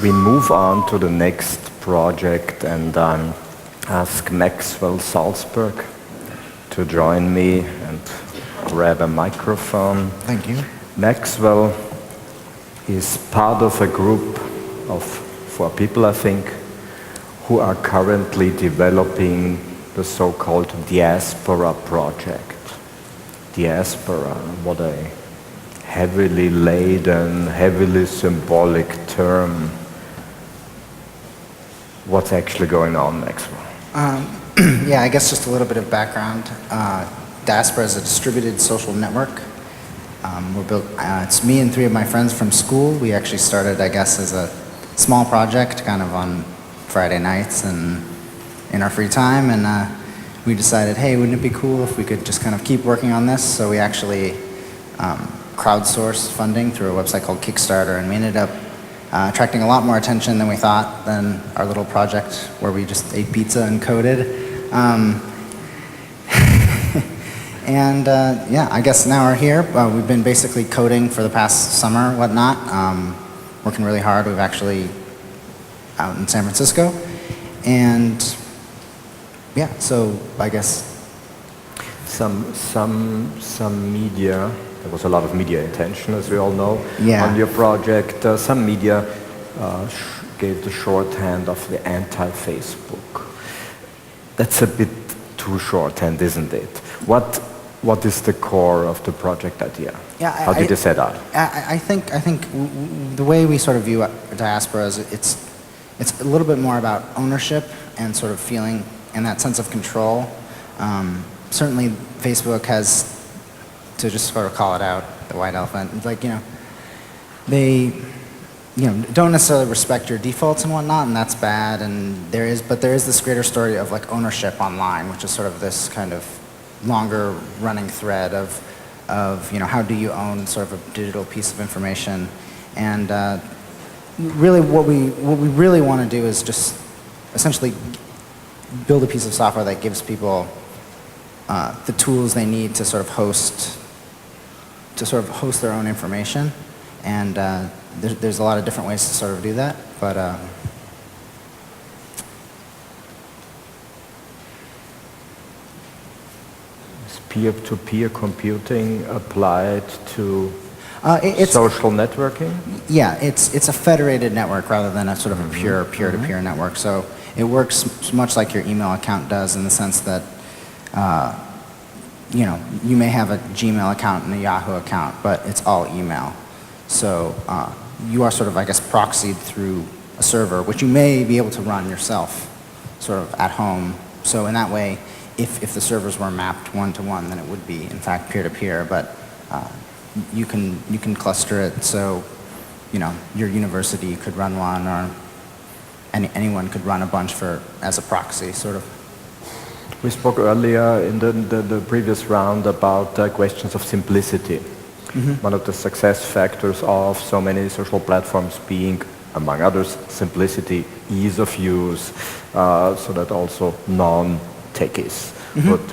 We move on to the next project and ask Maxwell Salzberg to join me and grab a microphone. Thank you. Maxwell is part of a group of 4 people, I think, who are currently developing the so-called Diaspora project. Diaspora, what a heavily laden, heavily symbolic term. What's actually going on, Maxwell? Yeah, I guess just a little bit of background. Diaspora is a distributed social network. It's me and 3 of my friends from school. We actually started, I guess, as a small project, kind of on Friday nights and in our free time, and we decided, hey, wouldn't it be cool if we could just kind of keep working on this? So we actually crowdsourced funding through a website called Kickstarter, and we ended up attracting a lot more attention than we thought than our little project where we just ate pizza and coded. And yeah, I guess now we're here. We've been basically coding for the past summer, whatnot, working really hard. We've actually out in San Francisco, and yeah, so I guess some media. There was a lot of media attention, as we all know, on your project. Some media gave the shorthand of the anti-Facebook. That's a bit too shorthand, isn't it? What is the core of the project idea? Yeah, how did you set out? I think the way we sort of view Diaspora is it's a little bit more about ownership and sort of feeling and that sense of control. Certainly, Facebook has, to just sort of call it out, the white elephant. Like, they don't necessarily respect your defaults and whatnot, and that's bad. And there is this greater story of like ownership online, which is sort of this kind of longer running thread of how do you own sort of a digital piece of information. And really what we really want to do is just essentially build a piece of software that gives people the tools they need to sort of host their own information. And there's a lot of different ways to sort of do that, but is peer-to-peer computing applied to it's social networking? Yeah, it's a federated network rather than a sort of a pure peer-to-peer network. So it works much like your email account does, in the sense that you may have a Gmail account and a Yahoo account, but it's all email. So you are sort of, I guess, proxied through a server, which you may be able to run yourself, sort of at home. So in that way, if the servers were mapped one-to-one, then it would be, in fact, peer-to-peer. But you can cluster it so, your university could run one, or anyone could run a bunch as a proxy, sort of. We spoke earlier in the previous round about questions of simplicity. One of the success factors of so many social platforms being, among others, simplicity, ease of use, so that also non-techies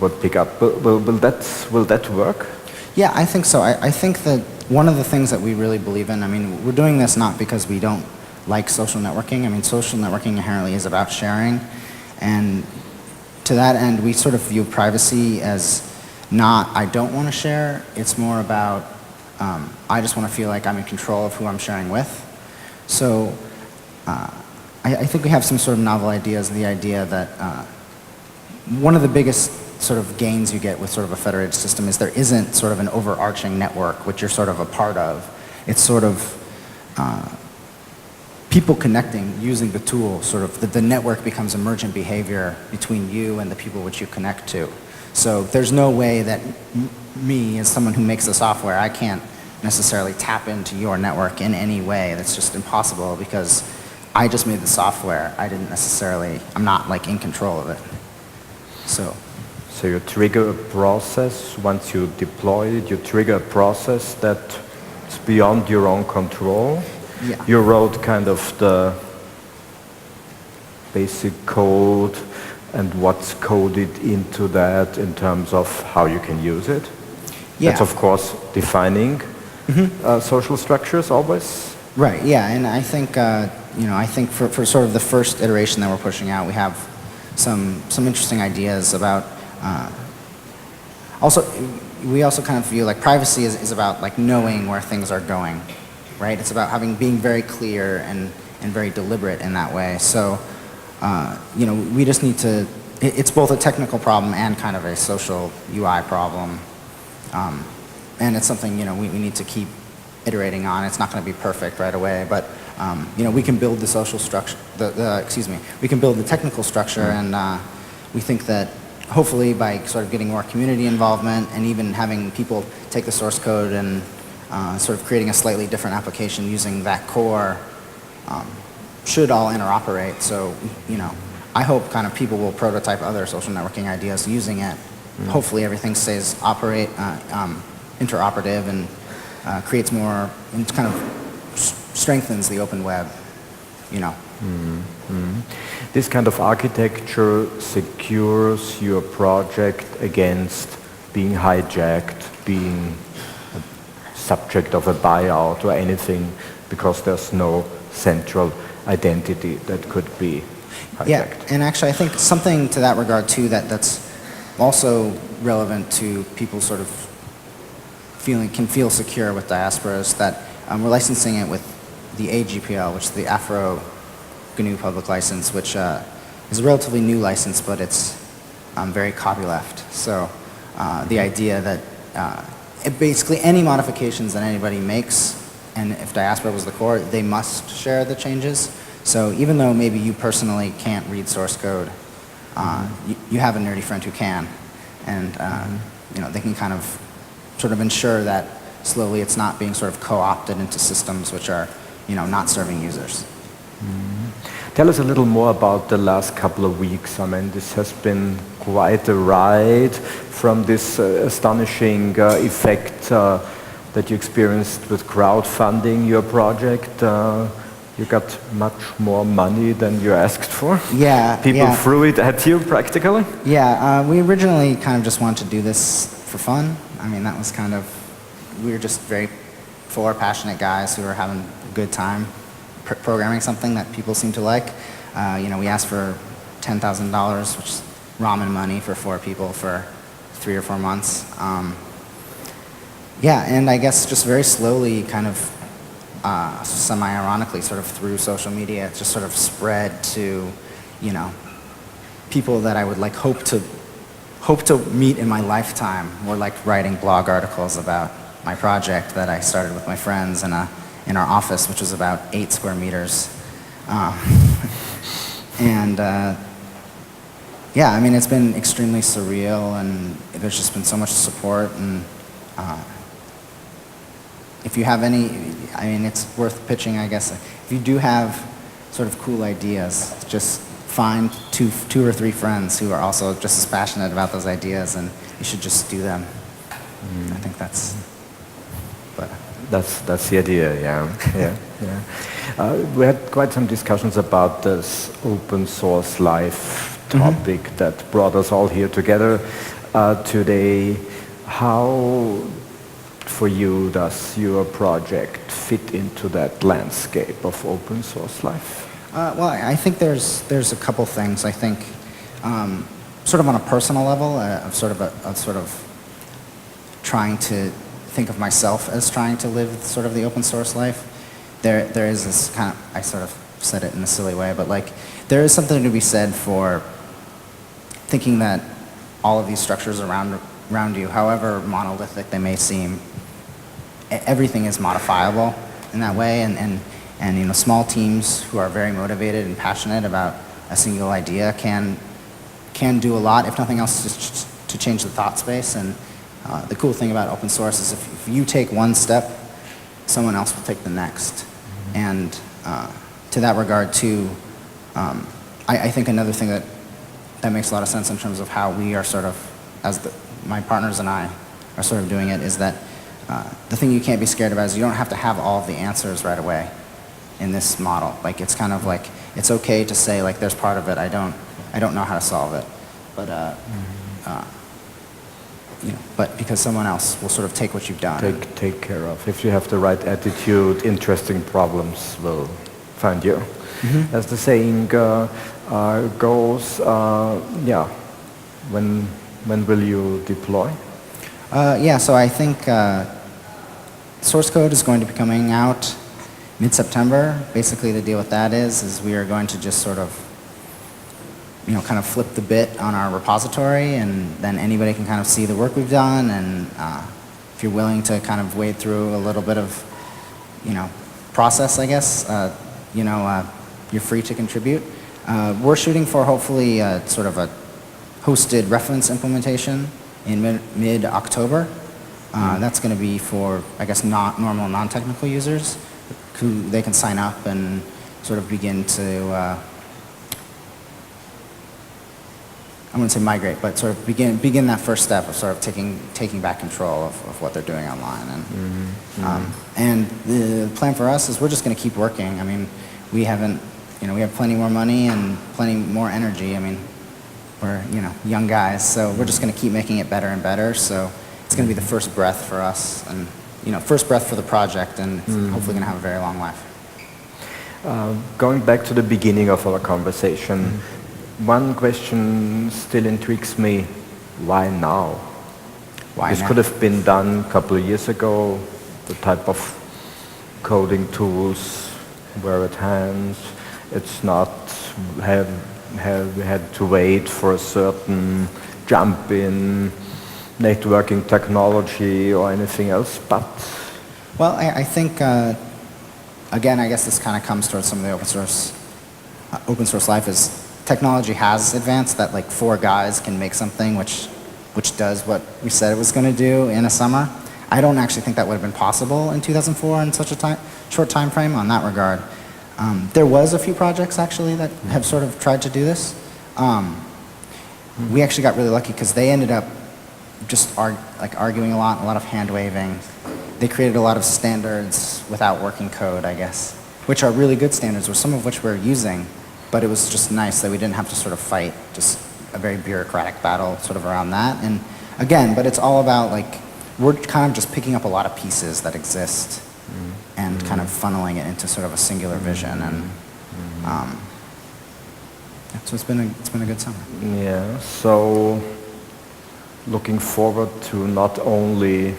would pick up. Will that work? Yeah, I think so. I think that one of the things that we really believe in, we're doing this not because we don't like social networking. Social networking inherently is about sharing, and to that end, we sort of view privacy as not, I don't want to share. It's more about, I just want to feel like I'm in control of who I'm sharing with. So I think we have some sort of novel ideas. The idea that one of the biggest sort of gains you get with sort of a federated system is there isn't sort of an overarching network which you're sort of a part of. It's sort of people connecting using the tool, sort of the network becomes emergent behavior between you and the people which you connect to. So there's no way that me, as someone who makes the software, I can't necessarily tap into your network in any way. That's just impossible, because I just made the software. I'm not like in control of it. So you trigger a process, once you deploy it, you trigger a process that's beyond your own control. Yeah. You wrote kind of the basic code and what's coded into that in terms of how you can use it. Yeah. That's of course defining social structures always. Right. Yeah, and I think I think for sort of the first iteration that we're pushing out, we have some interesting ideas about. We also kind of view like privacy is about like knowing where things are going, right? It's about being very clear and very deliberate in that way. So, we just need to. It's both a technical problem and kind of a social UI problem, and it's something we need to keep iterating on. It's not going to be perfect right away, but we can build the social structure. We can build the technical structure, and we think that. Hopefully by sort of getting more community involvement and even having people take the source code and sort of creating a slightly different application using that core should all interoperate. So, I hope kind of people will prototype other social networking ideas using it. Hopefully everything stays interoperative and creates more, and kind of strengthens the open web, This kind of architecture secures your project against being hijacked, being a subject of a buyout or anything, because there's no central identity that could be hijacked. Yeah, and actually I think something to that regard too that's also relevant to people sort of can feel secure with Diaspora is that we're licensing it with the AGPL, which is the Afro GNU public license, which is a relatively new license, but it's very copyleft. So the idea that basically any modifications that anybody makes, and if Diaspora was the core, they must share the changes. So even though maybe you personally can't read source code, you have a nerdy friend who can, and they can kind of sort of ensure that slowly it's not being sort of co-opted into systems which are not serving users. Tell us a little more about the last couple of weeks. I mean, this has been quite a ride from this astonishing effect that you experienced with crowdfunding your project. You got much more money than you asked for. Yeah. People threw it at you practically. Yeah, we originally kind of just wanted to do this for fun. I mean, that was kind of, we were just very four passionate guys who were having a good time programming something that people seem to like. We asked for $10,000, which is ramen money for 4 people for 3 or 4 months. And I guess just very slowly, kind of semi-ironically, sort of through social media, it just sort of spread to, people that I would like hope to meet in my lifetime were like writing blog articles about my project that I started with my friends in our office, which was about 8 square meters. I mean, it's been extremely surreal, and there's just been so much support, and if you have any, I mean, it's worth pitching, I guess. If you do have sort of cool ideas, just find two or 3 friends who are also just as passionate about those ideas, and you should just do them. I think that's... That's the idea, yeah. We had quite some discussions about this open source life topic that brought us all here together today. How, for you, does your project fit into that landscape of open source life? Well, I think there's a couple things. I think, sort of on a personal level, of sort of trying to think of myself as trying to live sort of the open source life. There is this kind of, I sort of said it in a silly way, but like there is something to be said for thinking that all of these structures around you, however monolithic they may seem, everything is modifiable in that way, and small teams who are very motivated and passionate about a single idea can do a lot, if nothing else, just to change the thought space. And the cool thing about open source is if you take one step, someone else will take the next. And to that regard too, I think another thing that makes a lot of sense in terms of how we are sort of, my partners and I are sort of doing it, is that the thing you can't be scared about is you don't have to have all of the answers right away in this model. Like it's kind of like, it's okay to say like there's part of it I don't know how to solve it. But but because someone else will sort of take what you've done. Take care of. If you have the right attitude, interesting problems will find you. As the saying goes, when will you deploy? So I think source code is going to be coming out mid-September. Basically, the deal with that is we are going to just sort of, kind of flip the bit on our repository, and then anybody can kind of see the work we've done, and if you're willing to kind of wade through a little bit of, process, I guess, you're free to contribute. We're shooting for hopefully sort of a hosted reference implementation in mid-October. That's going to be for, I guess, not normal non-technical users who they can sign up and sort of begin to, I wouldn't say migrate, but sort of begin that first step of sort of taking back control of what they're doing online. And the plan for us is we're just going to keep working. I mean, we haven't, we have plenty more money and plenty more energy. I mean, we're, young guys, so we're just going to keep making it better and better. So it's going to be the first breath for us, and first breath for the project, and it's hopefully going to have a very long life. Going back to the beginning of our conversation, one question still intrigues me: why now? This could have been done a couple of years ago. The type of coding tools were at hand. It's not we had to wait for a certain jump in networking technology or anything else, but... Well, I think, again, I guess this kind of comes towards some of the open source life is technology has advanced that like 4 guys can make something which does what we said it was going to do in a summer. I don't actually think that would have been possible in 2004 in such a short time frame on that regard. There was a few projects actually that have sort of tried to do this. We actually got really lucky because they ended up just arguing a lot of hand waving. They created a lot of standards without working code, I guess, which are really good standards, some of which we're using, but it was just nice that we didn't have to sort of fight just a very bureaucratic battle sort of around that. And again, but it's all about we're kind of just picking up a lot of pieces that exist and kind of funneling it into sort of a singular vision. And so it's been a good summer. Yeah. So looking forward to not only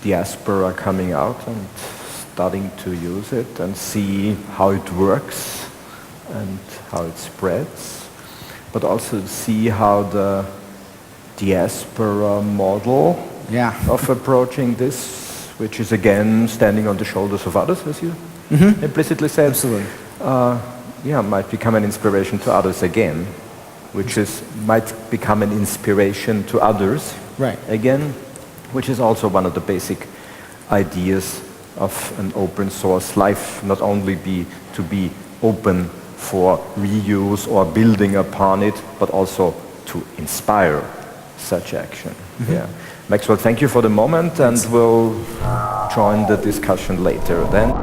Diaspora coming out and starting to use it and see how it works and how it spreads, but also see how the Diaspora model of approaching this, which is again standing on the shoulders of others, as you implicitly said. Absolutely. Might become an inspiration to others again, which might become an inspiration to others again, which is also one of the basic ideas of an open source life, not only to be open for reuse or building upon it, but also to inspire such action. Yeah. Maxwell, thank you for the moment. Thanks. And we'll join the discussion later then.